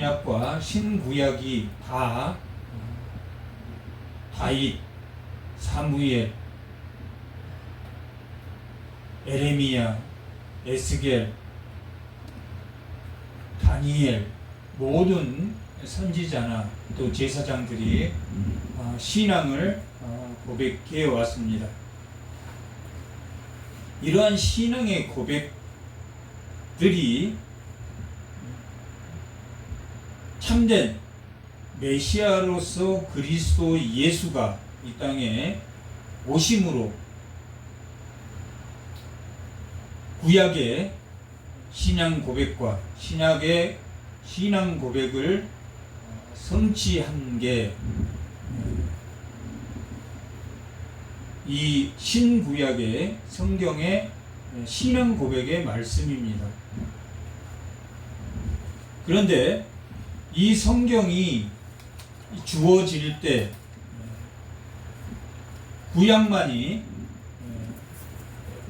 신약과 신구약이 다 다윗, 사무엘, 에레미야, 에스겔, 다니엘 모든 선지자나 또 제사장들이 신앙을 고백해 왔습니다. 이러한 신앙의 고백들이 참된 메시아로서 그리스도 예수가 이 땅에 오심으로 구약의 신앙 고백과 신약의 신앙 고백을 성취한 게 이 신구약의 성경의 신앙 고백의 말씀입니다. 그런데 이 성경이 주어질 때 구약만이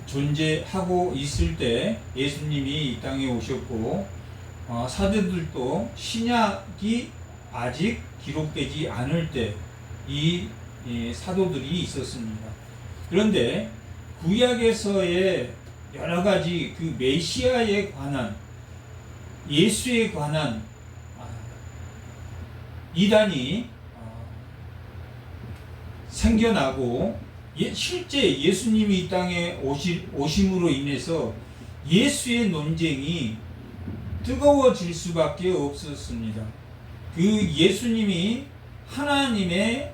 존재하고 있을 때 예수님이 이 땅에 오셨고 사도들도 신약이 아직 기록되지 않을 때 이 사도들이 있었습니다. 그런데 구약에서의 여러 가지 그 메시아에 관한 예수에 관한 이단이 생겨나고 실제 예수님이 이 땅에 오심으로 인해서 예수의 논쟁이 뜨거워질 수밖에 없었습니다. 그 예수님이 하나님의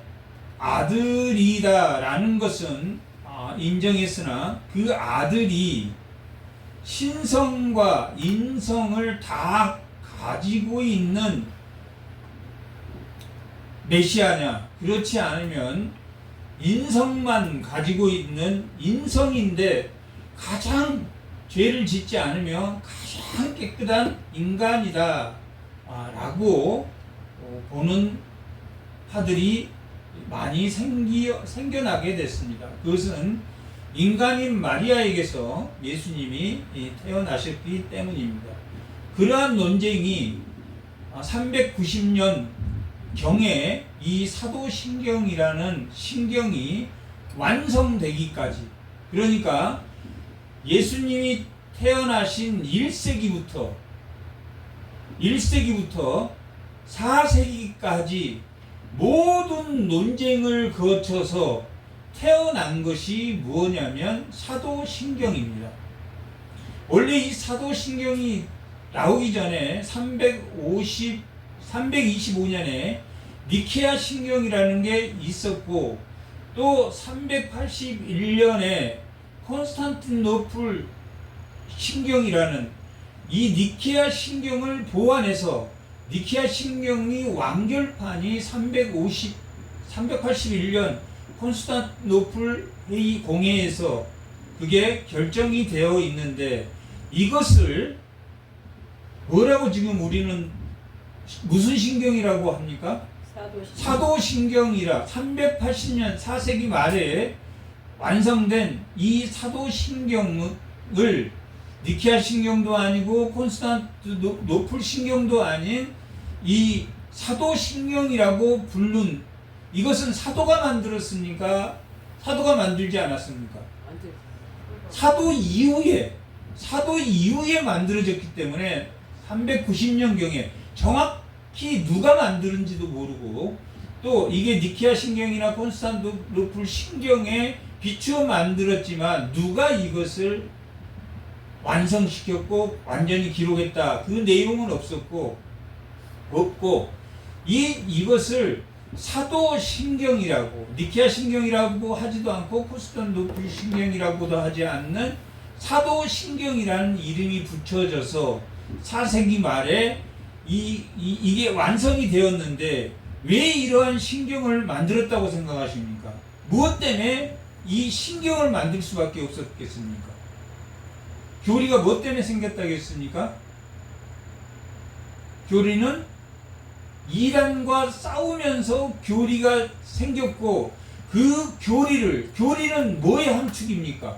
아들이다라는 것은 인정했으나 그 아들이 신성과 인성을 다 가지고 있는 메시아냐, 그렇지 않으면 인성만 가지고 있는 인성인데 가장 죄를 짓지 않으면 가장 깨끗한 인간이다 라고 보는 파들이 많이 생겨나게 됐습니다. 그것은 인간인 마리아에게서 예수님이 태어나셨기 때문입니다. 그러한 논쟁이 390년 경에 이 사도신경이라는 신경이 완성되기까지, 그러니까 예수님이 태어나신 1세기부터 4세기까지 모든 논쟁을 거쳐서 태어난 것이 무엇이냐면 사도신경입니다. 원래 이 사도신경이 나오기 전에 325년에 니케아 신경이라는 게 있었고, 또 381년에 콘스탄티노플 신경이라는 이 니케아 신경을 보완해서 니케아 신경이 완결판이 381년 콘스탄티노플 회의 공회에서 그게 결정이 되어 있는데, 이것을 뭐라고 지금 우리는 무슨 신경이라고 합니까? 사도신경이라 380년 4세기 말에 완성된 이 사도신경을 니케아 신경도 아니고 콘스탄티노플 신경도 아닌 이 사도신경이라고 부른, 이것은 사도가 만들었습니까? 사도가 만들지 않았습니까? 사도 이후에 만들어졌기 때문에 390년경에 정확히 누가 만드는지도 모르고, 또 이게 니케아 신경이나 콘스탄티노플 신경에 비추어 만들었지만 누가 이것을 완성시켰고 완전히 기록했다, 그 내용은 없고 이것을 사도신경이라고, 니케아 신경이라고 하지도 않고 콘스탄티노플 신경이라고도 하지 않는 사도신경이라는 이름이 붙여져서 4세기 말에 이게 완성이 되었는데, 왜 이러한 신경을 만들었다고 생각하십니까? 무엇 때문에 이 신경을 만들 수밖에 없었겠습니까? 교리가 무엇 때문에 생겼다겠습니까? 교리는 이단과 싸우면서 교리가 생겼고, 그 교리는 뭐의 함축입니까?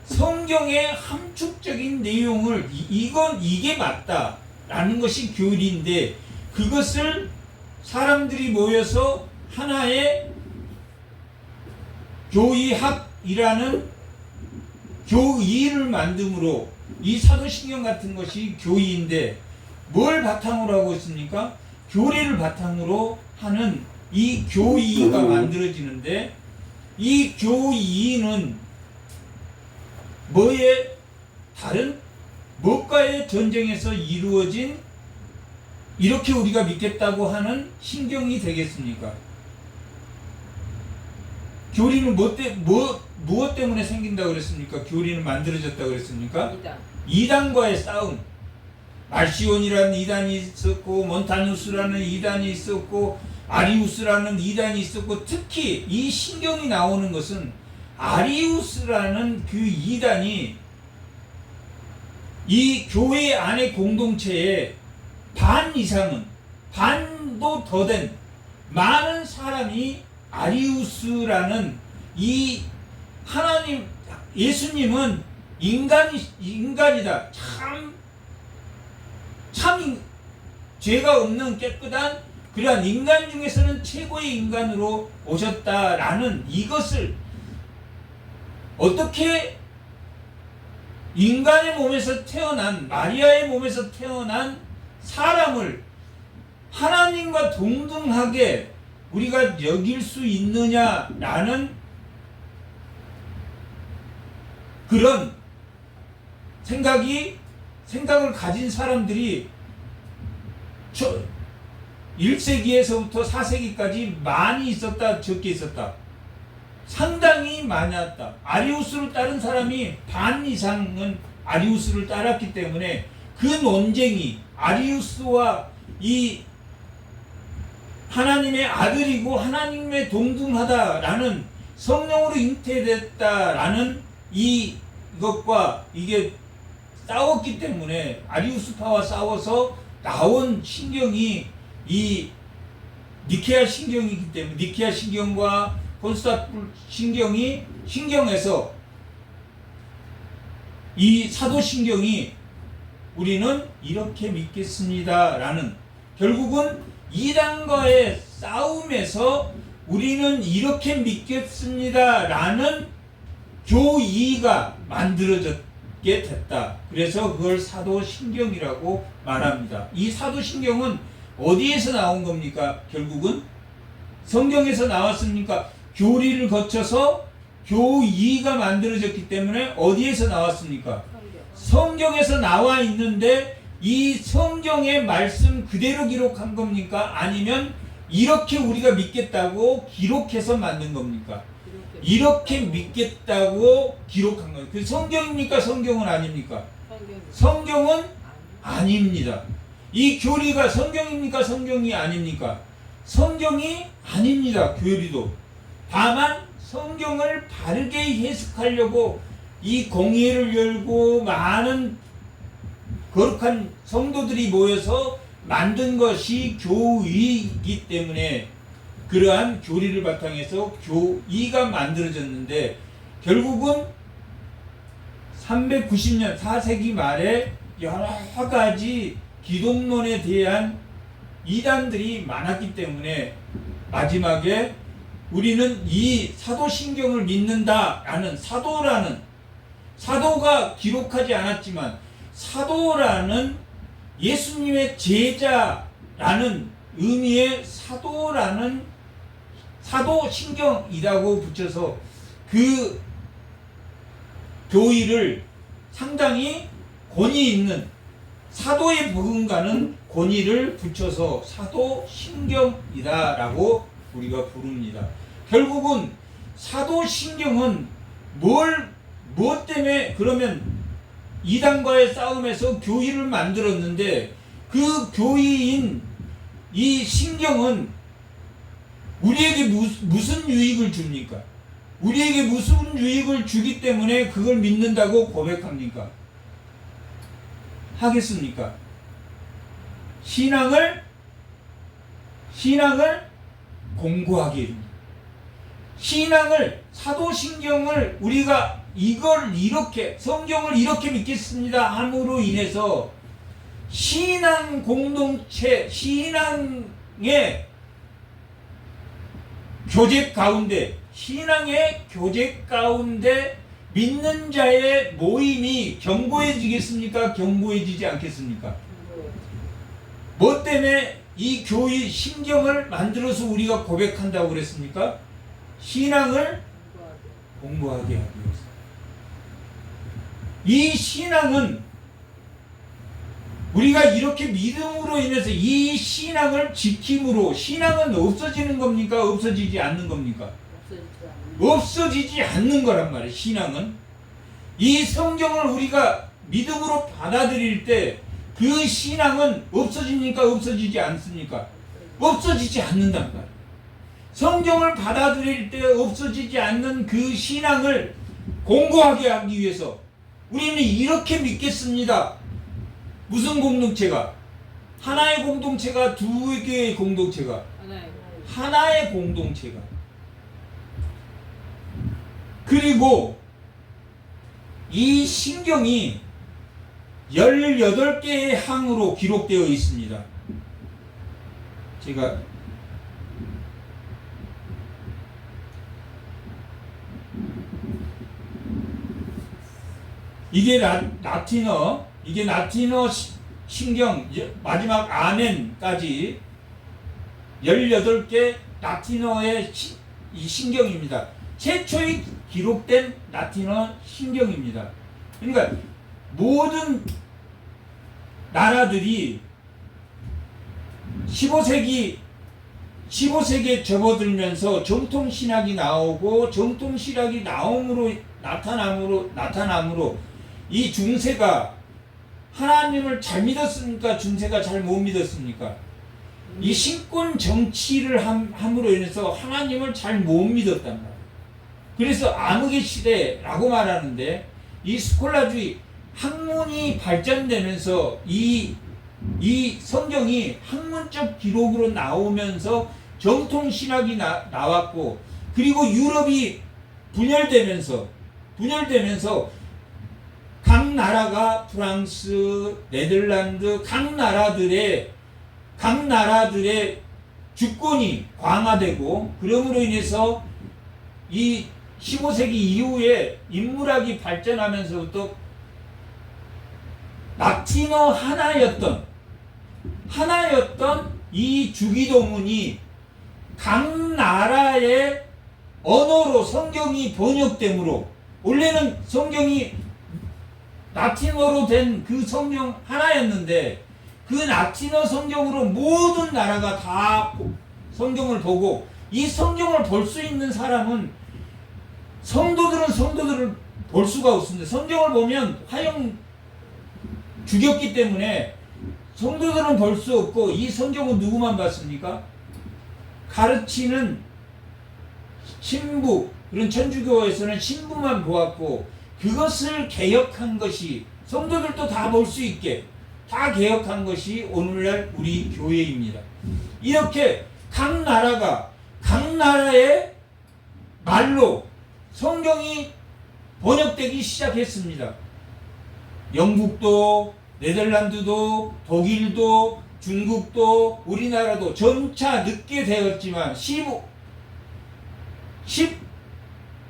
성경의 함축적인 내용을 이게 맞다라는 것이 교리인데, 그것을 사람들이 모여서 하나의 교의학이라는 교의를 만듦으로, 이 사도신경 같은 것이 교의인데 뭘 바탕으로 하고 있습니까? 교리를 바탕으로 하는 이 교의가 만들어지는데, 이 교의는 뭐에 다른 무엇과의 전쟁에서 이루어진, 이렇게 우리가 믿겠다고 하는 신경이 되겠습니까? 교리는 무엇 때문에 생긴다고 그랬습니까? 교리는 만들어졌다고 그랬습니까? 이단과의 싸움. 말시온이라는 이단이 있었고, 몬타누스라는 이단이 있었고, 아리우스라는 이단이 있었고, 특히 이 신경이 나오는 것은 아리우스라는 그 이단이 이 교회 안의 공동체에 반 이상은, 반도 더 된 많은 사람이 아리우스라는 이 하나님, 예수님은 인간이다. 참 죄가 없는 깨끗한 그러한 인간 중에서는 최고의 인간으로 오셨다라는 이것을, 어떻게 인간의 몸에서 태어난, 마리아의 몸에서 태어난 사람을 하나님과 동등하게 우리가 여길 수 있느냐라는 그런 생각을 가진 사람들이 1세기에서부터 4세기까지 많이 있었다, 적게 있었다. 상당히 많았다. 아리우스를 따른 사람이 반 이상은 아리우스를 따랐기 때문에 그 논쟁이, 아리우스와 이 하나님의 아들이고 하나님의 동등하다라는, 성령으로 잉태됐다라는 이것과 이게 싸웠기 때문에, 아리우스파와 싸워서 나온 신경이 이 니케아 신경이기 때문에, 니케아 신경과 콘스탄티누스 신경에서 이 사도신경이 우리는 이렇게 믿겠습니다라는, 결국은 이단과의 싸움에서 우리는 이렇게 믿겠습니다라는 교의가 만들어졌게 됐다. 그래서 그걸 사도신경이라고 말합니다. 이 사도신경은 어디에서 나온 겁니까? 결국은 성경에서 나왔습니까? 교리를 거쳐서 교의가 만들어졌기 때문에 어디에서 나왔습니까? 성경에서 나와 있는데, 이 성경의 말씀 그대로 기록한 겁니까? 아니면 이렇게 우리가 믿겠다고 기록해서 만든 겁니까? 이렇게 믿겠다고 기록한 거예요. 그 성경입니까? 성경은 아닙니까? 성경은 아닙니다. 이 교리가 성경입니까? 성경이 아닙니까? 성경이 아닙니다. 교리도. 다만 성경을 바르게 해석하려고 이 공회를 열고 많은 거룩한 성도들이 모여서 만든 것이 교의이기 때문에, 그러한 교리를 바탕해서 교의가 만들어졌는데, 결국은 390년 4세기 말에 여러 가지 기독론에 대한 이단들이 많았기 때문에 마지막에 우리는 이 사도신경을 믿는다라는, 사도가 기록하지 않았지만 사도라는 예수님의 제자라는 의미의 사도라는, 사도신경이라고 붙여서 그 교의를 상당히 권위 있는, 사도의 복음과는 권위를 붙여서 사도신경이다라고 우리가 부릅니다. 결국은 사도신경은 무엇 때문에, 그러면 이단과의 싸움에서 교의를 만들었는데, 그 교의인 이 신경은 우리에게 무슨 유익을 줍니까? 우리에게 무슨 유익을 주기 때문에 그걸 믿는다고 고백합니까? 하겠습니까? 신앙을 공고하게 해줍니다. 신앙을, 사도신경을 우리가 이걸 이렇게, 성경을 이렇게 믿겠습니다 함으로 인해서 신앙 공동체, 신앙의 교제 가운데, 신앙의 교제 가운데 믿는 자의 모임이 견고해지겠습니까? 견고해지지 않겠습니까? 뭐 때문에 이 교회 신경을 만들어서 우리가 고백한다고 그랬습니까? 신앙을 공부하게 하기 위해서. 이 신앙은 우리가 이렇게 믿음으로 인해서 이 신앙을 지킴으로, 신앙은 없어지는 겁니까? 없어지지 않는 겁니까? 없어지지 않는 거란 말이에요. 신앙은 이 성경을 우리가 믿음으로 받아들일 때 그 신앙은 없어집니까? 없어지지 않습니까? 없어지지 않는단 말이에요. 성경을 받아들일 때 없어지지 않는 그 신앙을 공고하게 하기 위해서 우리는 이렇게 믿겠습니다. 무슨 공동체가? 하나의 공동체가, 두 개의 공동체가? 하나의 공동체가. 그리고 이 신경이 18개의 항으로 기록되어 있습니다. 제가 이게 라틴어, 이게 라틴어 신경 마지막 아멘까지 18개 라틴어의 이 신경입니다. 최초의 기록된 라틴어 신경입니다. 그러니까 모든 나라들이 15세기에 접어들면서 정통신학이 나오고, 정통신학이 나타남으로 이 중세가 하나님을 잘 믿었습니까? 중세가 잘 못 믿었습니까? 이 신권 정치를 함으로 인해서 하나님을 잘 못 믿었단 말이에요. 그래서 암흑의 시대라고 말하는데, 이 스콜라주의 학문이 발전되면서 이 성경이 학문적 기록으로 나오면서 정통신학이 나왔고, 그리고 유럽이 분열되면서 각 나라가 프랑스, 네덜란드 각 나라들의 주권이 강화되고, 그러므로 인해서 이 15세기 이후에 인문학이 발전하면서부터 라틴어 하나였던 이 주기도문이 각 나라의 언어로 성경이 번역되므로, 원래는 성경이 라틴어로 된 그 성경 하나였는데, 그 라틴어 성경으로 모든 나라가 다 성경을 보고, 이 성경을 볼 수 있는 사람은 성도들을 볼 수가 없습니다. 성경을 보면 화형 죽였기 때문에 성도들은 볼 수 없고, 이 성경은 누구만 봤습니까? 가르치는 신부, 그런 천주교에서는 신부만 보았고, 그것을 개혁한 것이, 성도들도 다 볼 수 있게 다 개혁한 것이 오늘날 우리 교회입니다. 이렇게 각 나라가 각 나라의 말로 성경이 번역되기 시작했습니다. 영국도, 네덜란드도, 독일도, 중국도, 우리나라도 점차 늦게 되었지만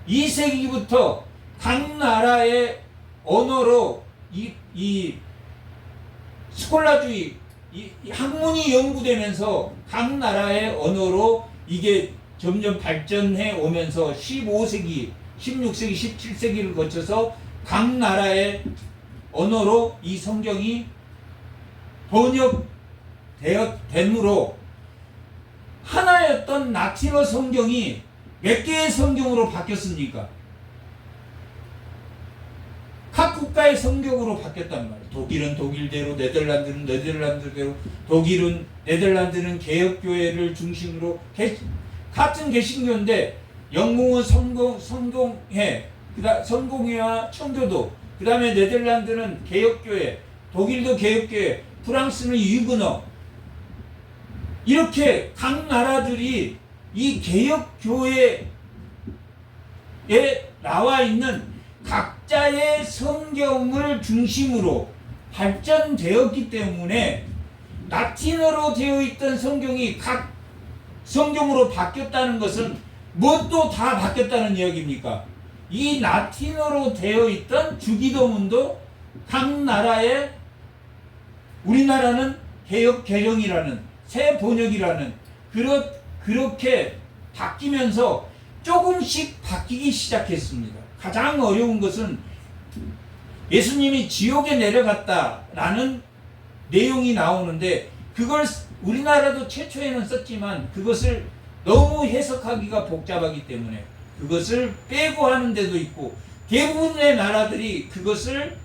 12세기부터 각 나라의 언어로 이 스콜라주의, 이 학문이 연구되면서 각 나라의 언어로 이게 점점 발전해 오면서 15세기, 16세기, 17세기를 거쳐서 각 나라의 언어로 이 성경이 번역되므로 하나였던 라틴어 성경이 몇 개의 성경으로 바뀌었습니까? 각 국가의 성경으로 바뀌었단 말이에요. 독일은 독일대로, 네덜란드는 네덜란드대로, 네덜란드는 개혁교회를 중심으로 같은 개신교인데, 영국은 성공회와 청교도, 그 다음에 네덜란드는 개혁교회, 독일도 개혁교회, 프랑스는 유그너, 이렇게 각 나라들이 이 개혁교회에 나와 있는 각자의 성경을 중심으로 발전되었기 때문에 라틴어로 되어 있던 성경이 각 성경으로 바뀌었다는 것은 뭣도 다 바뀌었다는 이야기입니까? 이 라틴어로 되어 있던 주기도문도 각 나라의, 우리나라는 개역 개정이라는 새 번역이라는 그렇게 바뀌면서 조금씩 바뀌기 시작했습니다. 가장 어려운 것은 예수님이 지옥에 내려갔다라는 내용이 나오는데, 그걸 우리나라도 최초에는 썼지만 그것을 너무 해석하기가 복잡하기 때문에 그것을 빼고 하는 데도 있고, 대부분의 나라들이 그것을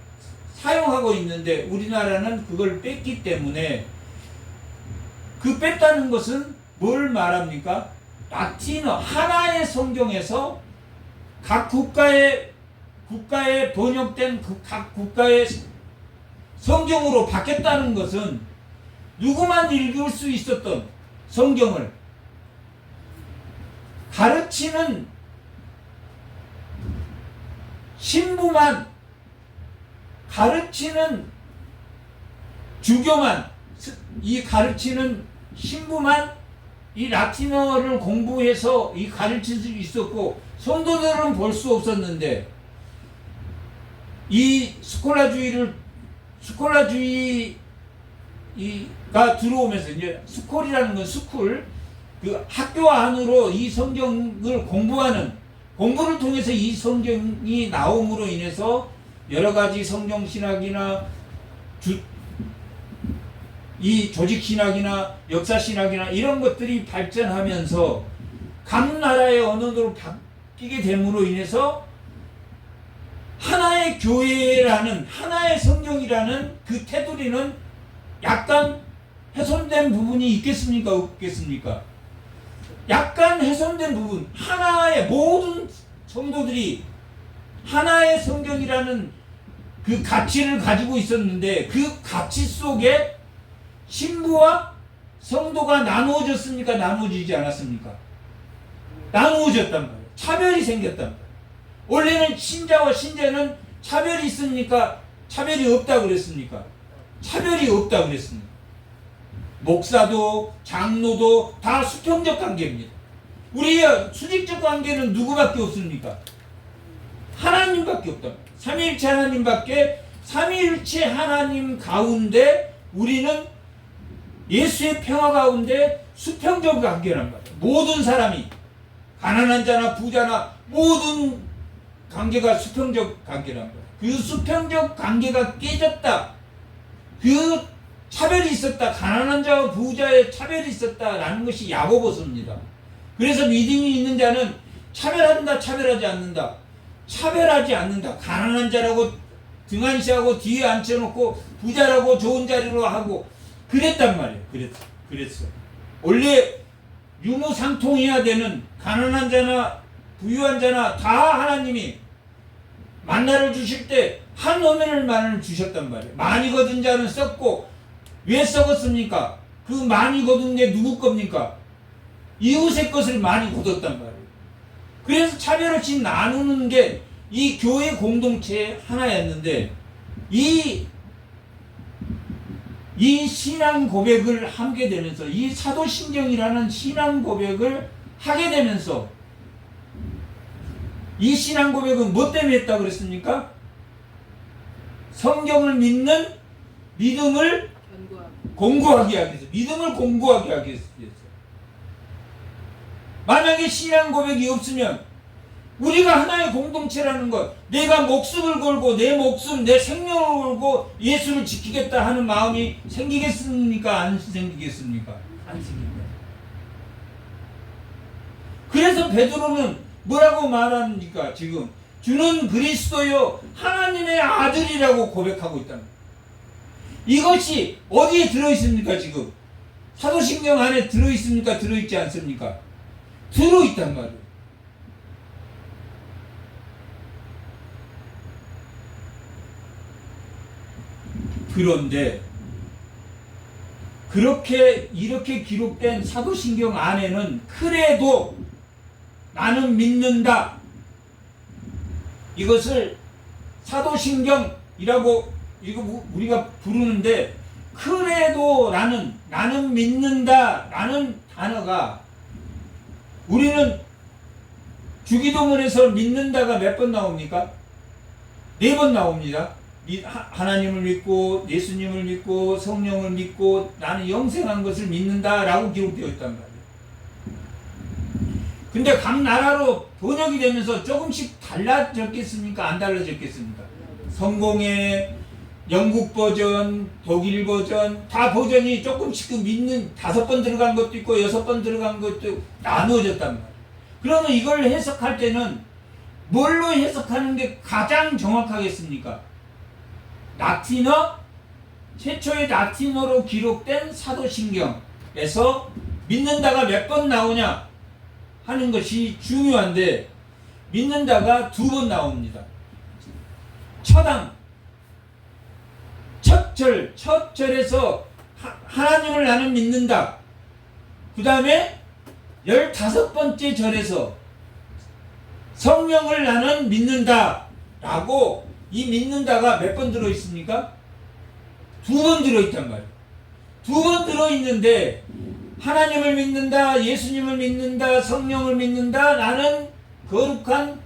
사용하고 있는데 우리나라는 그걸 뺐기 때문에, 그 뺐다는 것은 뭘 말합니까? 라틴어 하나의 성경에서 각 국가에 번역된 각 국가의 성경으로 바뀌었다는 것은 누구만 읽을 수 있었던 성경을 가르치는 신부만, 가르치는 주교만, 이 가르치는 신부만 이 라틴어를 공부해서 이 가르칠 수 있었고, 성도들은 볼 수 없었는데, 이 스콜라주의가 들어오면서, 이제 스콜이라는 건 스쿨, 그 학교 안으로 이 성경을 공부를 통해서 이 성경이 나옴으로 인해서 여러 가지 성경 신학이나 이 조직 신학이나 역사 신학이나 이런 것들이 발전하면서 각 나라의 언어로 바뀌게 됨으로 인해서 하나의 교회라는, 하나의 성경이라는 그 테두리는 약간 훼손된 부분이 있겠습니까? 없겠습니까? 약간 훼손된 부분, 하나의 모든 성도들이 하나의 성경이라는 그 가치를 가지고 있었는데, 그 가치 속에 신부와 성도가 나누어졌습니까? 나누어지지 않았습니까? 나누어졌단 말이에요. 차별이 생겼단 말이에요. 원래는 신자와 신자는 차별이 있습니까? 차별이 없다 그랬습니까? 차별이 없다 그랬습니다. 목사도 장로도 다 수평적 관계입니다. 우리의 수직적 관계는 누구밖에 없습니까? 하나님밖에 없다. 삼위일체 하나님밖에, 삼위일체 하나님 가운데 우리는 예수의 평화 가운데 수평적 관계란 말이에요. 모든 사람이, 가난한 자나 부자나 모든 관계가 수평적 관계란 말이에요. 그 수평적 관계가 깨졌다. 그 차별이 있었다. 가난한 자와 부자의 차별이 있었다라는 것이 야고보서입니다. 그래서 믿음이 있는 자는 차별한다, 차별하지 않는다. 차별하지 않는다. 가난한 자라고 등한시하고 뒤에 앉혀놓고 부자라고 좋은 자리로 하고 그랬단 말이에요. 그랬어. 원래 유무상통해야 되는, 가난한 자나 부유한 자나 다 하나님이 만나를 주실 때 한 호멜만을 주셨단 말이에요. 많이 거둔 자는 썩고, 왜 썩었습니까? 그 많이 거둔 게 누구 겁니까? 이웃의 것을 많이 거뒀단 말이에요. 그래서 차별 없이 나누는 게 이 교회 공동체의 하나였는데, 이 신앙 고백을 하게 되면서, 이 사도신경이라는 신앙 고백을 하게 되면서, 이 신앙 고백은 뭐 때문에 했다고 그랬습니까? 성경을 믿는 믿음을 공고하게 하기 위해서, 믿음을 공고하게 하기 위해서. 만약에 신앙 고백이 없으면 우리가 하나의 공동체라는 것, 내가 목숨을 걸고 내 목숨, 내 생명을 걸고 예수를 지키겠다 하는 마음이 생기겠습니까? 안 생기겠습니까? 안 생깁니다. 그래서 베드로는 뭐라고 말합니까? 지금 주는 그리스도요 하나님의 아들이라고 고백하고 있다는 거예요. 이것이 어디에 들어있습니까? 지금 사도신경 안에 들어있습니까? 들어있지 않습니까? 들어있단 말이에요. 그런데 이렇게 기록된 사도신경 안에는 그래도 나는 믿는다, 이것을 사도신경이라고 이거 우리가 부르는데 그래도 나는 믿는다 라는 단어가 우리는 주기도문에서 믿는다가 몇 번 나옵니까? 4번 나옵니다. 하나님을 믿고 예수님을 믿고 성령을 믿고 나는 영생한 것을 믿는다 라고 기록되어 있단 말이에요. 근데 각 나라로 번역이 되면서 조금씩 달라졌겠습니까? 안 달라졌겠습니까? 성공의 영국 버전, 독일 버전 다 버전이 조금씩 믿는 5번 들어간 것도 있고 6번 들어간 것도 나누어졌단 말이에요. 그러면 이걸 해석할 때는 뭘로 해석하는 게 가장 정확하겠습니까? 라틴어, 최초의 라틴어로 기록된 사도신경에서 믿는다가 몇 번 나오냐 하는 것이 중요한데 믿는다가 2번 나옵니다. 첫 절에서 하나님을 나는 믿는다. 그 다음에 15번째 절에서 성령을 나는 믿는다 라고 이 믿는다가 몇 번 들어있습니까? 2번 들어있단 말이에요. 2번 들어있는데 하나님을 믿는다, 예수님을 믿는다, 성령을 믿는다, 나는 거룩한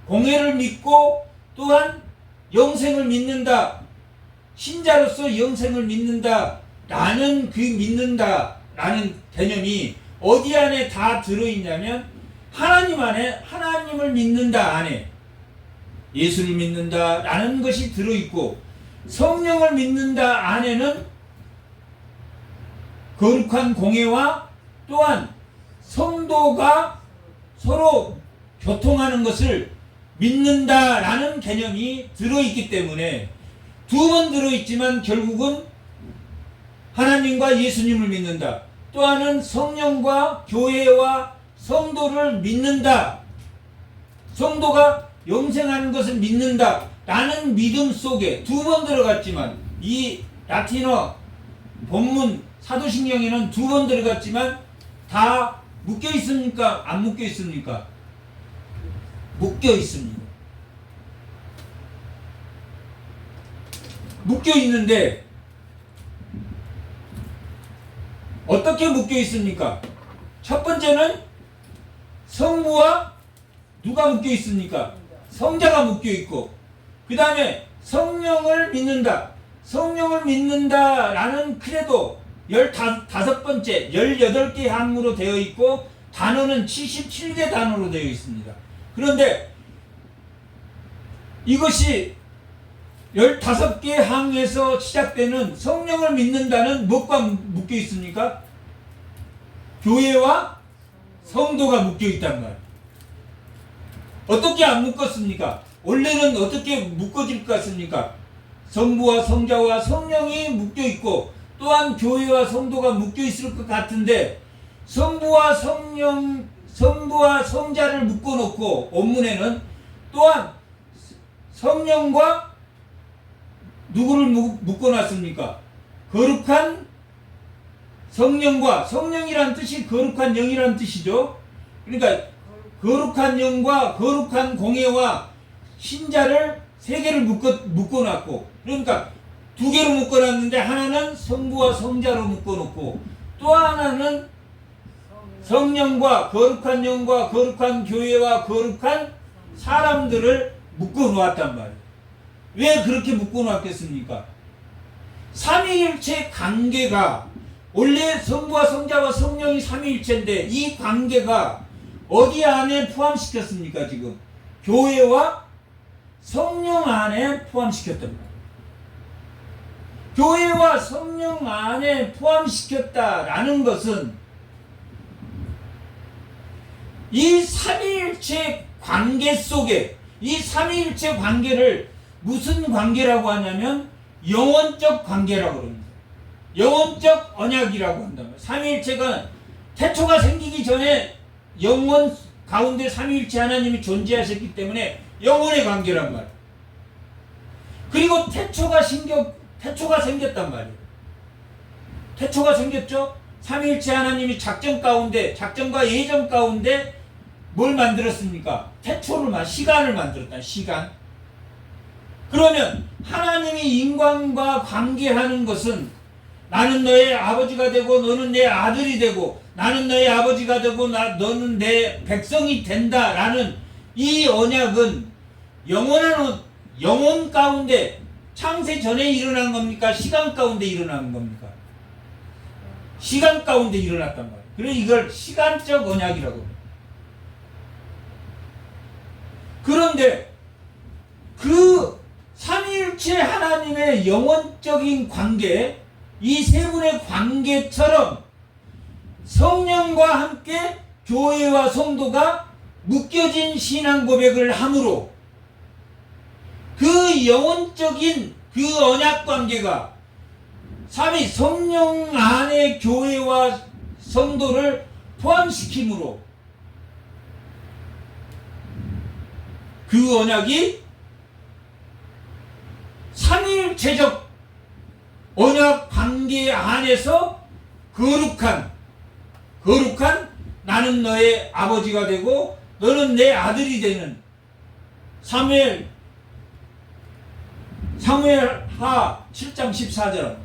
공예를 믿고 또한 영생을 믿는다, 신자로서 영생을 믿는다 라는 그 믿는다 라는 개념이 어디 안에 다 들어있냐면 하나님 안에, 하나님을 믿는다 안에 예수를 믿는다 라는 것이 들어있고 성령을 믿는다 안에는 거룩한 공예와 또한 성도가 서로 교통하는 것을 믿는다 라는 개념이 들어있기 때문에 2번 들어있지만 결국은 하나님과 예수님을 믿는다. 또 하나는 성령과 교회와 성도를 믿는다. 성도가 영생하는 것을 믿는다 라는 믿음 속에 2번 들어갔지만 이 라틴어 본문 사도신경에는 2번 들어갔지만 다 묶여 있습니까? 안 묶여 있습니까? 묶여 있습니다. 묶여 있는데 어떻게 묶여 있습니까? 첫 번째는 성부와 누가 묶여 있습니까? 성자가 묶여 있고 그 다음에 성령을 믿는다. 성령을 믿는다 라는 크레도 15번째 18개 항으로 되어 있고 단어는 77개 단어로 되어 있습니다. 그런데 이것이 15개 항에서 시작되는 성령을 믿는다는 무엇과 묶여 있습니까? 교회와 성도가 묶여 있단 말이에요. 어떻게 안 묶었습니까? 원래는 어떻게 묶어질 것 같습니까? 성부와 성자와 성령이 묶여 있고 또한 교회와 성도가 묶여 있을 것 같은데 성부와 성자를 묶어놓고 본문에는 또한 성령과 누구를 묶어놨습니까? 거룩한 성령과 성령이란 뜻이 거룩한 영이란 뜻이죠. 그러니까 거룩한 영과 거룩한 공예와 신자를 3개를 묶어놨고 그러니까 2개로 묶어놨는데 하나는 성부와 성자로 묶어놓고 또 하나는 성령과 거룩한 영과 거룩한 교회와 거룩한 사람들을 묶어놓았단 말이에요. 왜 그렇게 묶어놨겠습니까? 삼위일체 관계가 원래 성부와 성자와 성령이 삼위일체인데 이 관계가 어디 안에 포함시켰습니까? 지금 교회와 성령 안에 포함시켰단 말이에요. 교회와 성령 안에 포함시켰다라는 것은 이 삼위일체 관계 속에 이 삼위일체 관계를 무슨 관계라고 하냐면 영원적 관계라고 합니다. 영원적 언약이라고 한다면 삼위일체가 태초가 생기기 전에 영원 가운데 삼위일체 하나님이 존재하셨기 때문에 영원의 관계란 말이에요. 그리고 태초가 생겼단 말이에요. 태초가 생겼죠. 삼위일체 하나님이 작전과 예정 가운데 뭘 만들었습니까? 태초를 시간을 만들었다. 시간. 그러면 하나님이 인간과 관계하는 것은 나는 너의 아버지가 되고 너는 내 아들이 되고 나는 너의 아버지가 되고 너는 내 백성이 된다라는 이 언약은 영혼 가운데 창세 전에 일어난 겁니까? 시간 가운데 일어난 겁니까? 시간 가운데 일어났단 말이에요. 그래서 이걸 시간적 언약이라고 해요. 그런데 그 삼위일체 하나님의 영원적인 관계, 이 세 분의 관계처럼 성령과 함께 교회와 성도가 묶여진 신앙 고백을 함으로 그 영원적인 그 언약 관계가 삼위 성령 안에 교회와 성도를 포함시키므로 그 언약이 삼위일체적 언약 관계 안에서 거룩한 나는 너의 아버지가 되고 너는 내 아들이 되는 사무엘하 7장 14절.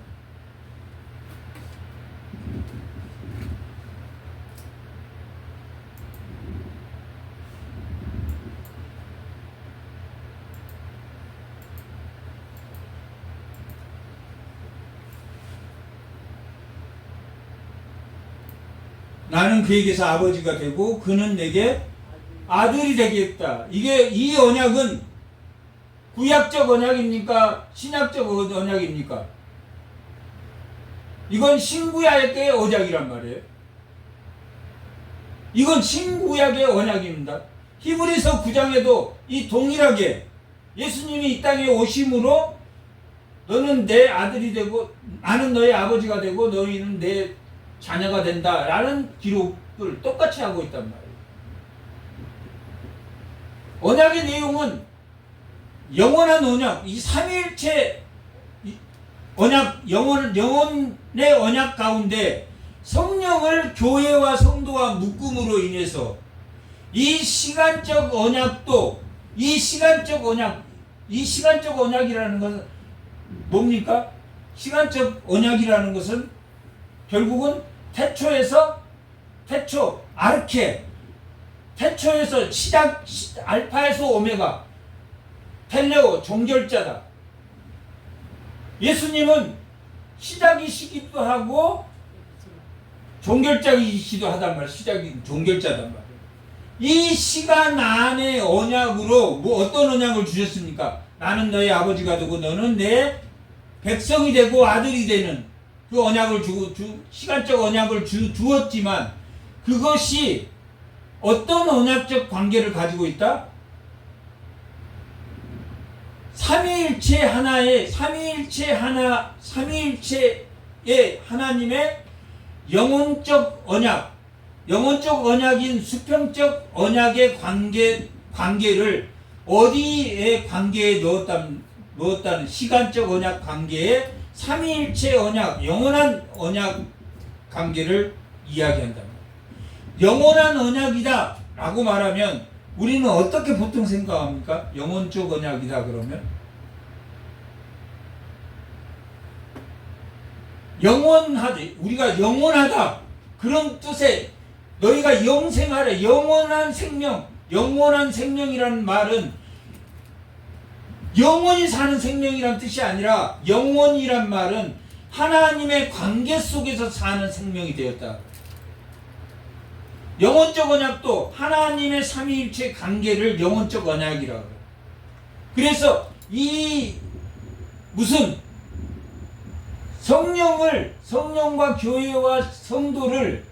나는 그에게서 아버지가 되고 그는 내게 아들이 되겠다. 이 언약은 구약적 언약입니까? 신약적 언약입니까? 이건 신구약의 언약이란 말이에요. 이건 신구약의 언약입니다. 히브리서 9장에도 이 동일하게 예수님이 이 땅에 오심으로 너는 내 아들이 되고 나는 너의 아버지가 되고 너희는 내 자녀가 된다 라는 기록을 똑같이 하고 있단 말이에요. 언약의 내용은 영원한 언약, 이 삼위일체 언약, 영혼의 언약 가운데 성령을 교회와 성도와 묶음으로 인해서 이 시간적 언약도 이 시간적 언약이라는 것은 뭡니까? 시간적 언약이라는 것은 결국은 태초에서 시작, 알파에서 오메가, 텔레오, 종결자다. 예수님은 시작이시기도 하고 종결자이시기도 하단 말이에요. 시작이 종결자단 말이에요. 이 시간 안에 언약으로 어떤 언약을 주셨습니까? 나는 너의 아버지가 되고 너는 내 백성이 되고 아들이 되는 그 언약을 시간적 언약을 주었지만 그것이 어떤 언약적 관계를 가지고 있다? 삼위일체의 하나님의 영혼적 언약인 수평적 언약의 관계를 어디에 관계에 넣었다는 시간적 언약 관계에 삼위일체 언약, 영원한 언약 관계를 이야기한다. 영원한 언약이다 라고 말하면 우리는 어떻게 보통 생각합니까? 영혼적 언약이다 그러면 우리가 영원하다 그런 뜻의 너희가 영생하라, 영원한 생명이라는 말은 영원히 사는 생명이란 뜻이 아니라 영원이란 말은 하나님의 관계 속에서 사는 생명이 되었다. 영혼적 언약도 하나님의 삼위일체 관계를 영혼적 언약이라고 해요. 그래서 성령과 교회와 성도를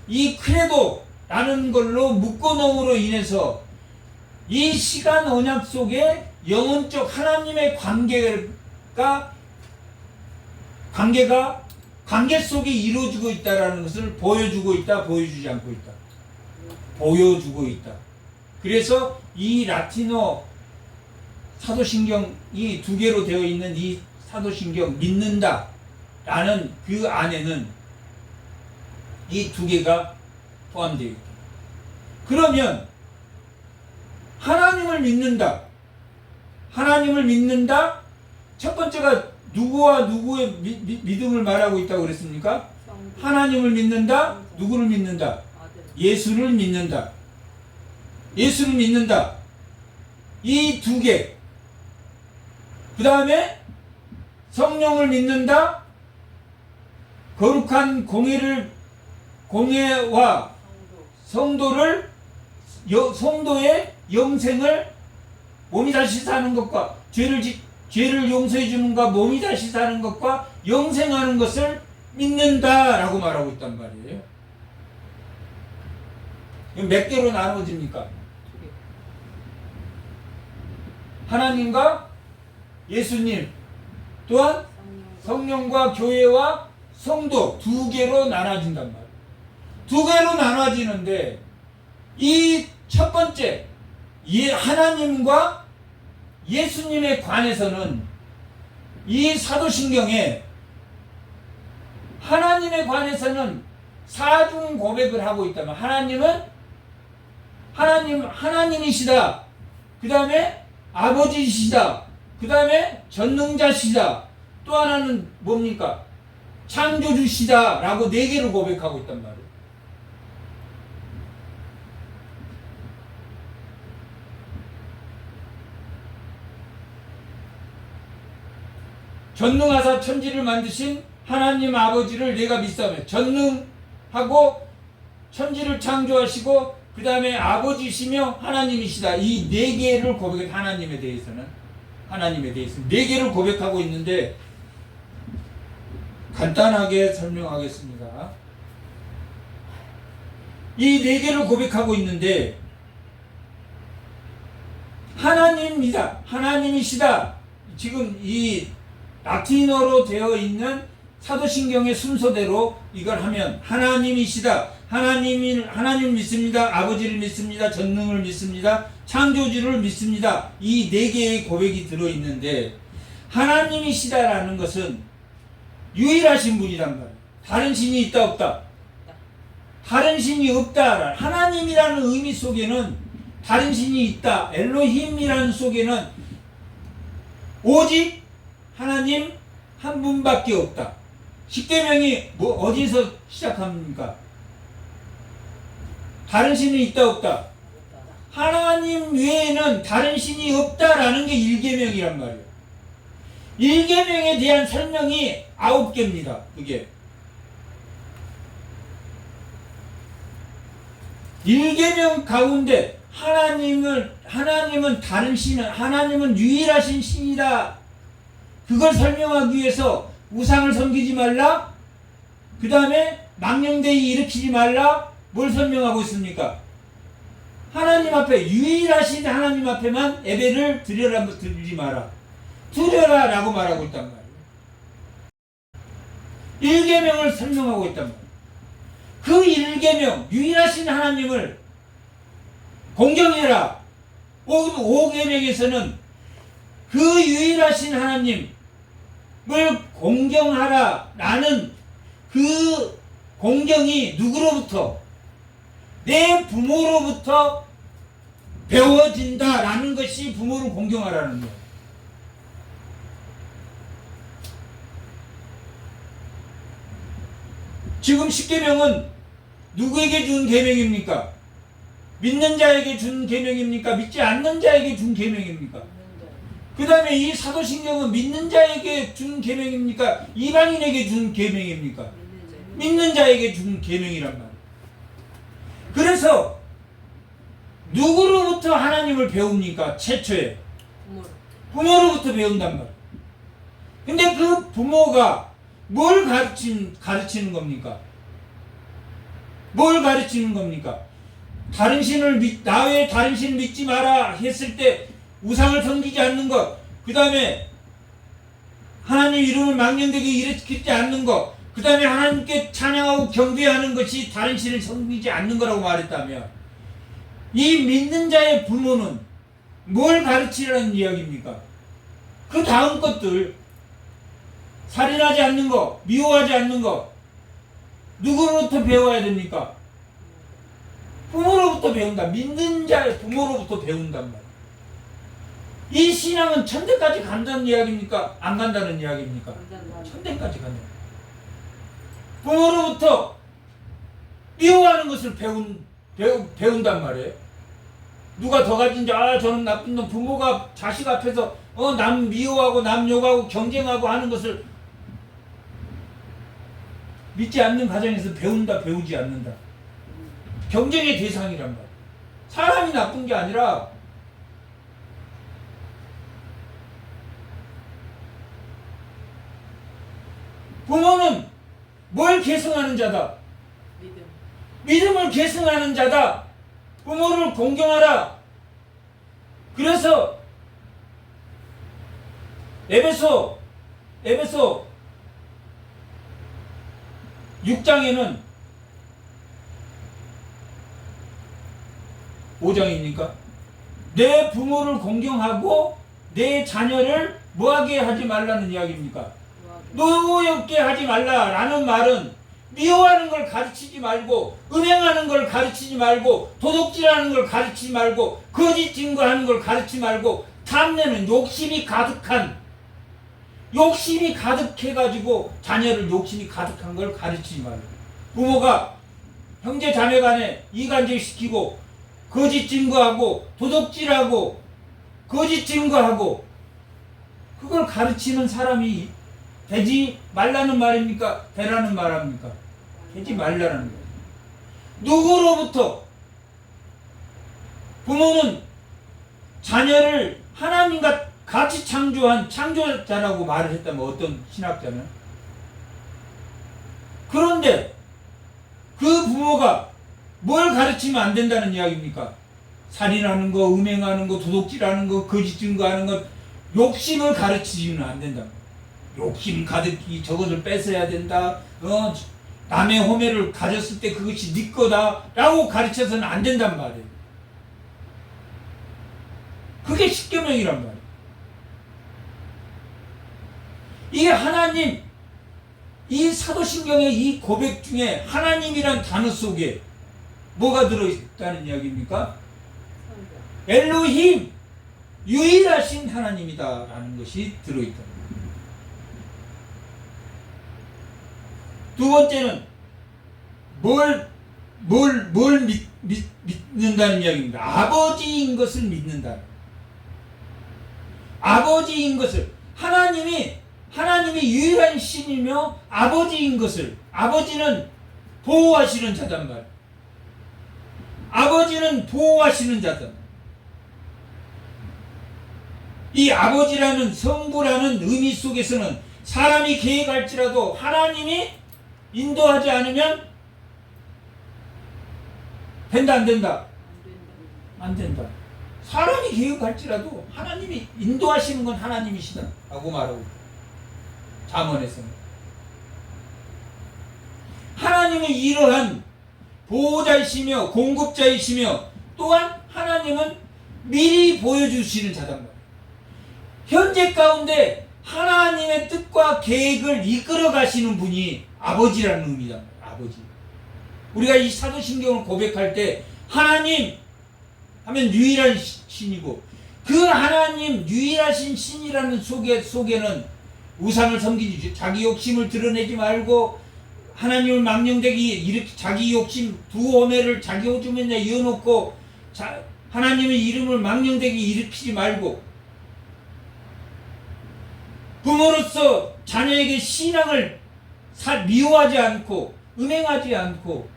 이 크레도라는 걸로 묶어놓음으로 인해서 이 시간 언약 속에 영혼적 하나님의 관계 속에 이루어지고 있다라는 것을 보여주고 있다, 보여주지 않고 있다. 보여주고 있다. 그래서 이 라틴어 사도신경이 두 개로 되어 있는 이 사도신경 믿는다 라는 그 안에는 이 두 개가 포함되어 있다. 그러면 하나님을 믿는다. 하나님을 믿는다. 첫 번째가 누구와 누구의 믿음을 말하고 있다고 그랬습니까? 하나님을 믿는다. 누구를 믿는다? 예수를 믿는다. 예수를 믿는다. 이 두 개. 그 다음에 성령을 믿는다. 거룩한 공예와 성도의 영생을 몸이 다시 사는 것과 죄를 용서해 주는 것과 몸이 다시 사는 것과 영생하는 것을 믿는다라고 말하고 있단 말이에요. 몇 개로 나눠집니까? 하나님과 예수님, 또한 성령과 교회와 성도 두 개로 나눠진단 말이에요. 두 개로 나눠지는데 이 첫 번째 하나님과 예수님에 관해서는 이 사도신경에 하나님에 관해서는 사중 고백을 하고 있다면 하나님이시다. 그 다음에 아버지시다. 그 다음에 전능자시다. 또 하나는 뭡니까? 창조주시다 라고 네 개를 고백하고 있단 말이에요. 전능하사 천지를 만드신 하나님 아버지를 내가 믿사오며, 전능하고 천지를 창조하시고 그 다음에 아버지시며 하나님이시다. 이 네 개를 고백해. 하나님에 대해서는 네 개를 고백하고 있는데 간단하게 설명하겠습니다. 이 네 개를 고백하고 있는데 하나님이시다. 지금 이 라틴어로 되어 있는 사도신경의 순서대로 이걸 하면 하나님이시다. 하나님 믿습니다. 아버지를 믿습니다. 전능을 믿습니다. 창조주를 믿습니다. 이 네 개의 고백이 들어있는데 하나님이시다라는 것은 유일하신 분이란 말이에요. 다른 신이 있다 없다? 다른 신이 없다. 하나님이라는 의미 속에는 다른 신이 있다. 엘로힘이라는 속에는 오직 하나님 한 분밖에 없다. 십계명이 어디서 시작합니까? 다른 신이 있다 없다? 하나님 외에는 다른 신이 없다라는 게 1계명이란 말이에요. 1계명에 대한 설명이 9개입니다. 그게 1계명 가운데 하나님은 다른 신은, 하나님은 유일하신 신이다. 그걸 설명하기 위해서 우상을 섬기지 말라. 그 다음에 망령되이 일으키지 말라. 뭘 설명하고 있습니까? 하나님 앞에, 유일하신 하나님 앞에만 예배를 드리지 마라. 드려라 라고 말하고 있단 말이에요. 1계명을 설명하고 있단 말이에요. 그 1계명, 유일하신 하나님을 공경해라. 5계명에서는 그 유일하신 하나님을 공경하라 라는 그 공경이 누구로부터? 내 부모로부터 배워진다 라는 것이 부모를 공경하라는 거예요. 지금 10계명은 누구에게 준 계명입니까? 믿는 자에게 준 계명입니까? 믿지 않는 자에게 준 계명입니까? 그 다음에 이 사도신경은 믿는 자에게 준 계명입니까? 이방인에게 준 계명입니까? 믿는 자에게 준 계명이란 말이에요. 그래서 누구로부터 하나님을 배웁니까? 최초에 부모로부터 배운단 말이에요. 근데 그 부모가 뭘 가르치는 겁니까? 뭘 가르치는 겁니까? 나 외에 다른 신을 믿지 마라 했을 때 우상을 섬기지 않는 것, 그 다음에 하나님 이름을 망령되게 일으키지 않는 것, 그 다음에 하나님께 찬양하고 경배하는 것이 다른 신을 섬기지 않는 거라고 말했다면, 이 믿는 자의 부모는 뭘 가르치라는 이야기입니까? 그 다음 것들, 살인하지 않는 것, 미워하지 않는 것, 누구로부터 배워야 됩니까? 부모로부터 배운다. 믿는 자의 부모로부터 배운단 말이에요. 이 신앙은 천대까지 간다는 이야기입니까? 안 간다는 이야기입니까? 천대까지 간다. 부모로부터 미워하는 것을 배운단 말이에요. 누가 더 가진지, 저는 나쁜 놈. 부모가 자식 앞에서 남 미워하고 남 욕하고 경쟁하고 하는 것을 믿지 않는 가정에서 배우지 않는다. 경쟁의 대상이란 말이야. 사람이 나쁜 게 아니라 부모는 뭘 계승하는 자다? 믿음을 계승하는 자다. 부모를 공경하라. 그래서 에베소 6장에는 5장입니까? 내 부모를 공경하고 내 자녀를 뭐하게 하지 말라는 이야기입니까? 노엽게 하지 말라라는 말은 미워하는 걸 가르치지 말고, 음행하는 걸 가르치지 말고, 도둑질하는 걸 가르치지 말고, 거짓 증거하는 걸 가르치지 말고, 탐내는 욕심이 가득해가지고 자녀를 욕심이 가득한 걸 가르치지 말고, 부모가 형제 자매 간에 이간질시키고 거짓 증거하고 도둑질하고 거짓 증거하고 그걸 가르치는 사람이 되지 말라는 말입니까? 되라는 말입니까? 되지 말라는 거예요. 누구로부터? 부모는 자녀를 하나님과 같이 창조한 창조자라고 말을 했다면 어떤 신학자는? 그런데 그 부모가 뭘 가르치면 안 된다는 이야기입니까? 살인하는 거, 음행하는 거, 도둑질하는 거, 거짓 증거하는 것, 욕심을 가르치지는 안 된다. 욕심 가득히 저것을 뺏어야 된다. 남의 호매를 가졌을 때 그것이 네 거다 라고 가르쳐서는 안 된단 말이에요. 그게 십계명이란 말이에요. 이게 하나님, 이 사도신경의 이 고백 중에 하나님이란 단어 속에 뭐가 들어있다는 이야기입니까? 엘로힘, 유일하신 하나님이다 라는 것이 들어있다. 두 번째는 뭘 믿는다는 이야기입니다. 아버지인 것을 믿는다. 아버지인 것을, 하나님이 유일한 신이며 아버지인 것을, 아버지는 보호하시는 자단 말. 아버지는 보호하시는 자다. 이 아버지라는 성부라는 의미 속에서는 사람이 계획할지라도 하나님이 인도하지 않으면 된다, 안 된다? 안 된다. 사람이 계획할지라도 하나님이 인도하시는 건 하나님이시다 라고 말하고 잠언에서는 하나님은 이러한 보호자이시며 공급자이시며 또한 하나님은 미리 보여주시는 자단 말이에요. 현재 가운데 하나님의 뜻과 계획을 이끌어 가시는 분이 아버지라는 의미다. 아버지. 우리가 이 사도신경을 고백할 때 하나님 하면 유일한 신이고, 그 하나님 유일하신 신이라는 속에는 우상을 섬기지, 자기 욕심을 드러내지 말고 하나님을 망령되게 이렇게 자기 욕심 두 호매를 자기 오줌에 이어놓고 하나님의 이름을 망령되게 일으키지 말고, 부모로서 자녀에게 신앙을 미워하지 않고 음행하지 않고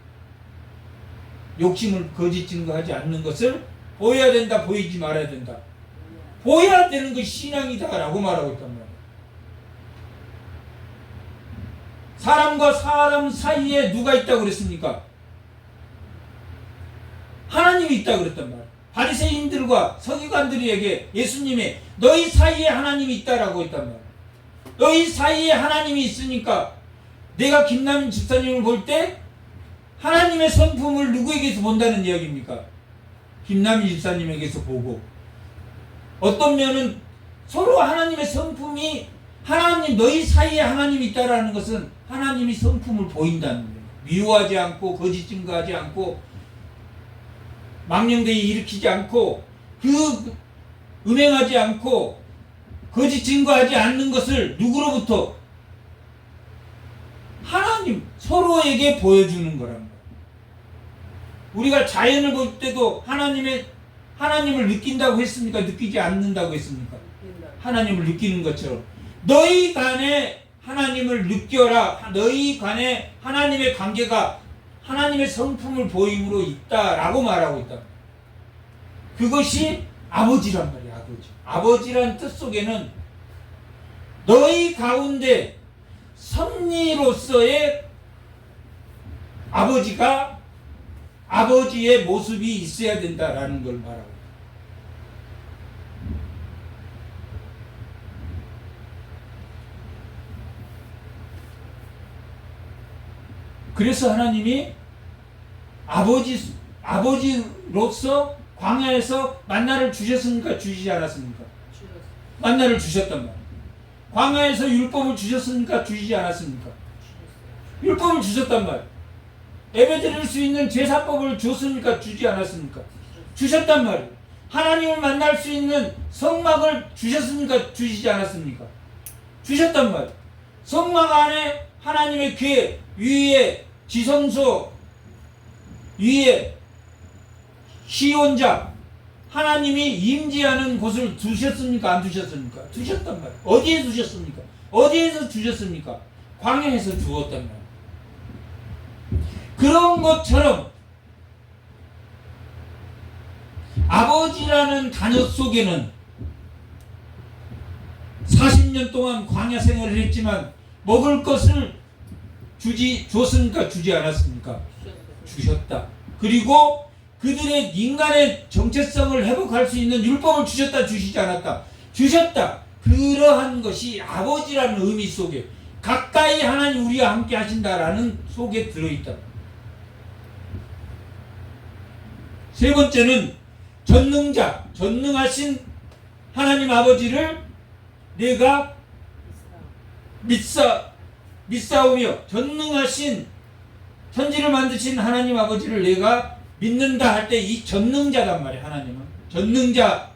욕심을 거짓 증거하지 않는 것을 보여야 된다, 보이지 말아야 된다. 보여야 되는 것이 신앙이다 라고 말하고 있단 말이에요. 사람과 사람 사이에 누가 있다고 그랬습니까? 하나님이 있다고 그랬단 말이에요. 바리새인들과 서기관들에게 예수님이 너희 사이에 하나님이 있다라고 했단 말이에요. 너희 사이에 하나님이 있으니까 내가 김남인 집사님을 볼 때 하나님의 성품을 누구에게서 본다는 이야기입니까? 김남인 집사님에게서 보고, 어떤 면은 서로 하나님의 성품이, 하나님 너희 사이에 하나님이 있다라는 것은 하나님이 성품을 보인다는 거예요. 미워하지 않고 거짓 증거하지 않고 망령되이 일으키지 않고 그 음행하지 않고 거짓 증거하지 않는 것을 누구로부터? 하나님 서로에게 보여주는 거란 말이에요. 우리가 자연을 볼 때도 하나님을 느낀다고 했습니까? 느끼지 않는다고 했습니까? 하나님을 느끼는 것처럼 너희 간에 하나님을 느껴라. 너희 간에 하나님의 관계가 하나님의 성품을 보임으로 있다라고 말하고 있다. 그것이 아버지란 말이야. 아버지란 뜻 속에는 너희 가운데 섭리로서의 아버지의 모습이 있어야 된다라는 걸 말하고 있다. 그래서 하나님이 아버지로서 광야에서 만나를 주셨습니까? 주시지 않았습니까? 만나를 주셨단 말이에요. 광야에서 율법을 주셨습니까? 주시지 않았습니까? 율법을 주셨단 말이에요. 예배드릴 수 있는 제사법을 줬습니까? 주지 않았습니까? 주셨단 말이에요. 하나님을 만날 수 있는 성막을 주셨습니까? 주시지 않았습니까? 주셨단 말이에요. 성막 안에 하나님의 궤 위에 지성소 위에 시온자 하나님이 임재하는 곳을 두셨습니까? 안 두셨습니까? 두셨단 말이에요. 어디에 두셨습니까? 어디에서 주셨습니까? 광야에서 주었단 말이에요. 그런 것처럼 아버지라는 단어 속에는 40년 동안 광야 생활을 했지만 먹을 것을 줬습니까? 주지 않았습니까? 주셨다. 그리고 그들의 인간의 정체성을 회복할 수 있는 율법을 주셨다. 주시지 않았다. 주셨다. 그러한 것이 아버지라는 의미 속에 가까이 하나님 우리와 함께 하신다라는 속에 들어있다. 세 번째는 전능하신 하나님 아버지를 내가 믿사오며 전능하신 천지를 만드신 하나님 아버지를 내가 믿는다 할 때 이 전능자단 말이에요. 하나님은 전능자라는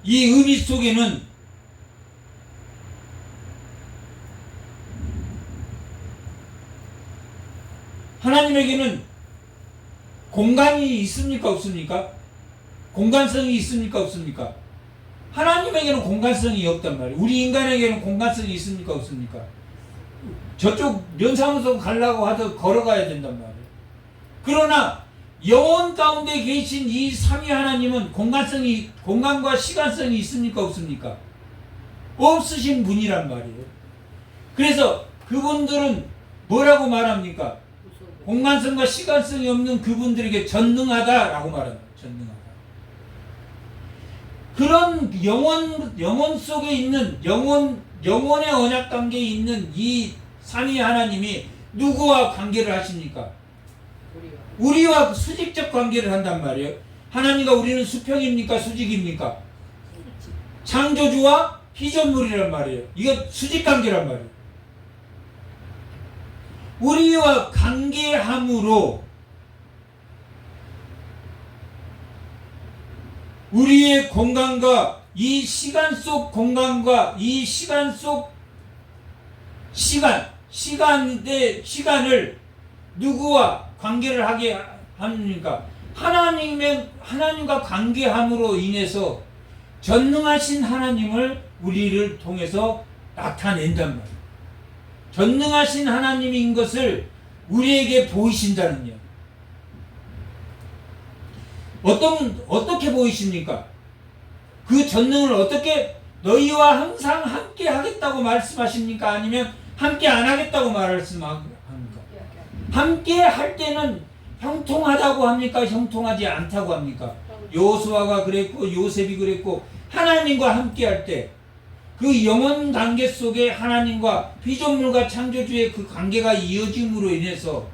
이 의미 속에는 하나님에게는 공간이 있습니까? 없습니까? 공간성이 있습니까? 없습니까? 하나님에게는 공간성이 없단 말이에요. 우리 인간에게는 공간성이 있습니까? 없습니까? 저쪽 면사무소 가려고 하도 걸어가야 된단 말이에요. 그러나 영혼 가운데 계신 이 삼위 하나님은 공간과 시간성이 있습니까? 없습니까? 없으신 분이란 말이에요. 그래서 그분들은 뭐라고 말합니까? 공간성과 시간성이 없는 그분들에게 전능하다라고 말합니다. 전능하다. 그런 영혼 속에 있는 영혼의 언약 관계에 있는 이 삼위 하나님이 누구와 관계를 하십니까? 우리와 수직적 관계를 한단 말이에요. 하나님과 우리는 수평입니까? 수직입니까? 창조주와 피조물이란 말이에요. 이거 수직 관계란 말이에요. 우리와 관계함으로 우리의 공간과 이 시간 속 공간과 이 시간 속 시간을 누구와 관계를 하게 합니까? 하나님과 관계함으로 인해서 전능하신 하나님을 우리를 통해서 나타낸단 말이에요. 전능하신 하나님인 것을 우리에게 보이신다는 이야기. 어떻게 보이십니까? 그 전능을 어떻게 너희와 항상 함께 하겠다고 말씀하십니까? 아니면 함께 안 하겠다고 말씀합니까? 함께 할 때는 형통하다고 합니까? 형통하지 않다고 합니까? 여호수아가 그랬고 요셉이 그랬고 하나님과 함께 할 때 그 영원 관계 속에 하나님과 피조물과 창조주의 그 관계가 이어짐으로 인해서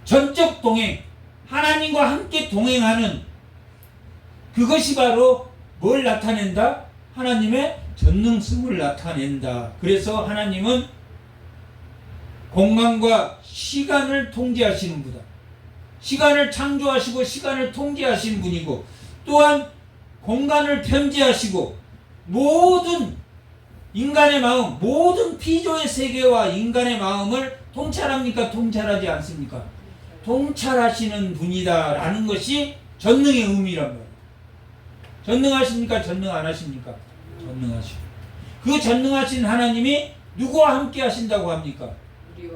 전적 동행, 하나님과 함께 동행하는 그것이 바로 뭘 나타낸다? 하나님의 전능성을 나타낸다. 그래서 하나님은 공간과 시간을 통제하시는 분이다. 시간을 창조하시고 시간을 통제하신 분이고, 또한 공간을 편재하시고 모든 인간의 마음, 모든 피조의 세계와 인간의 마음을 통찰합니까? 통찰하지 않습니까? 통찰하시는 분이다라는 것이 전능의 의미란 말이에요. 전능하십니까? 전능 안 하십니까? 전능하시고, 그 전능하신 하나님이 누구와 함께 하신다고 합니까?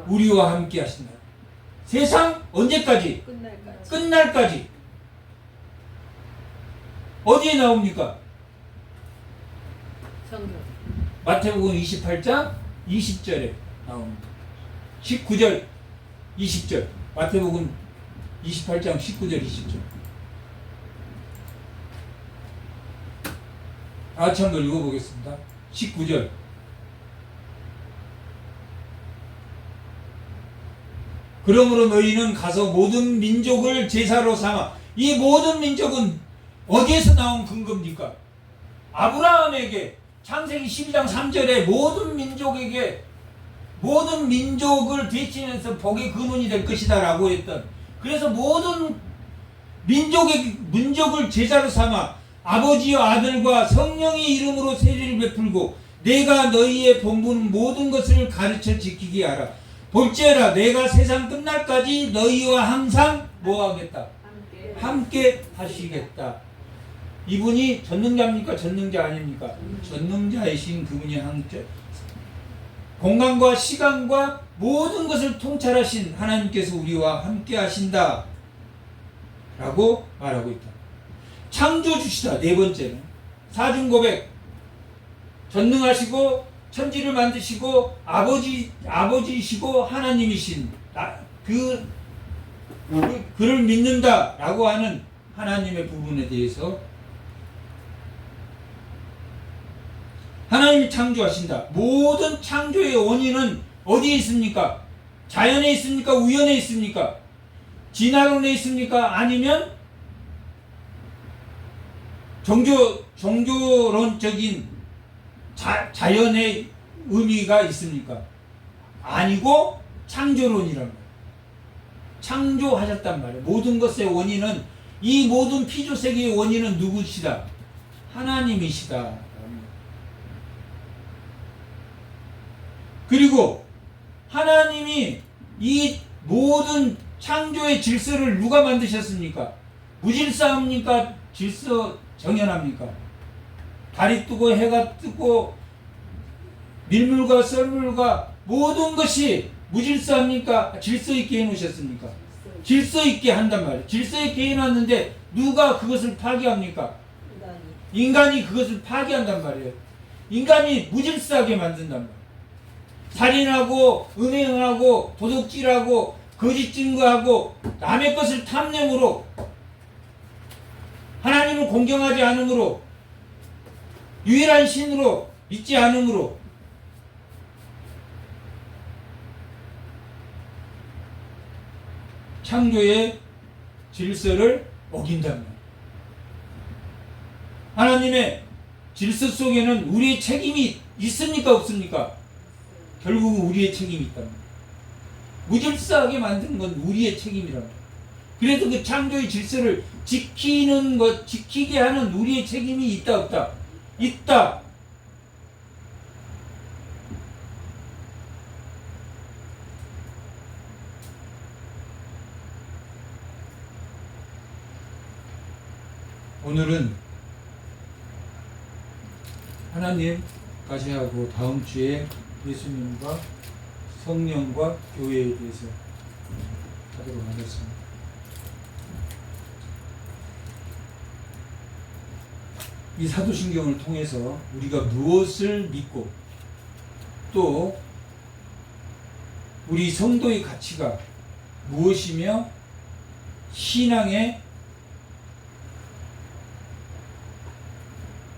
우리와 함께 하신다. 세상 언제까지? 끝날까지. 어디에 나옵니까? 성경. 마태복음 28장 20절에 나옵니다. 19절 20절. 마태복음 28장 19절 20절. 다 같이 한번 읽어보겠습니다. 19절. 그러므로 너희는 가서 모든 민족을 제사로 삼아. 이 모든 민족은 어디에서 나온 근거입니까? 아브라함에게 창세기 12장 3절에 모든 민족에게, 모든 민족을 대신해서 복의 근원이 될 것이다 라고 했던, 그래서 모든 민족을 제사로 삼아 아버지와 아들과 성령의 이름으로 세례를 베풀고 내가 너희의 본분 모든 것을 가르쳐 지키게 하라. 볼지어라 내가 세상 끝날까지 너희와 항상 뭐하겠다? 함께 하시겠다. 이분이 전능자입니까? 전능자 아닙니까? 전능자이신 그분이 함께, 공간과 시간과 모든 것을 통찰하신 하나님께서 우리와 함께 하신다 라고 말하고 있다. 창조주시다. 네 번째는 사중고백. 전능하시고 천지를 만드시고 아버지이시고 하나님이신 그를 믿는다 라고 하는 하나님의 부분에 대해서, 하나님이 창조하신다. 모든 창조의 원인은 어디에 있습니까? 자연에 있습니까? 우연에 있습니까? 진화론에 있습니까? 아니면 종교론적인 자연의 의미가 있습니까? 아니고 창조론이란 말이에요. 창조하셨단 말이에요. 모든 것의 원인은, 이 모든 피조세계의 원인은 누구시다? 하나님이시다. 그리고 하나님이 이 모든 창조의 질서를 누가 만드셨습니까? 무질서합니까? 질서 정연합니까? 달이 뜨고 해가 뜨고 밀물과 썰물과 모든 것이 무질서합니까? 질서 있게 해놓으셨습니까? 질서 있게 한단 말이에요. 질서 있게 해놨는데 누가 그것을 파괴합니까? 인간이 그것을 파괴한단 말이에요. 인간이 무질서하게 만든단 말이에요. 살인하고 음행하고 도둑질하고 거짓 증거하고 남의 것을 탐냄으로, 하나님을 공경하지 않으므로, 유일한 신으로 믿지 않으므로 창조의 질서를 어긴단 말이에요. 하나님의 질서 속에는 우리의 책임이 있습니까? 없습니까? 결국은 우리의 책임이 있단 말이에요. 무질서하게 만든 건 우리의 책임이란 말이에요. 그래서 그 창조의 질서를 지키는 것, 지키게 하는 우리의 책임이 있다, 없다? 있다. 오늘은 하나님까지 하고 다음 주에 예수님과 성령과 교회에 대해서 하도록 하겠습니다. 이 사도신경을 통해서 우리가 무엇을 믿고 또 우리 성도의 가치가 무엇이며 신앙의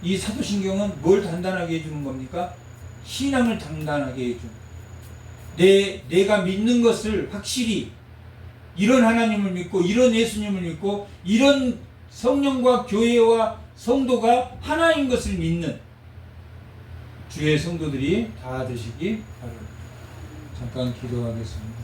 이 사도신경은 뭘 단단하게 해주는 겁니까? 신앙을 단단하게 해주는, 내가 믿는 것을 확실히, 이런 하나님을 믿고 이런 예수님을 믿고 이런 성령과 교회와 성도가 하나인 것을 믿는 주의 성도들이 다 되시기 바랍니다. 잠깐 기도하겠습니다.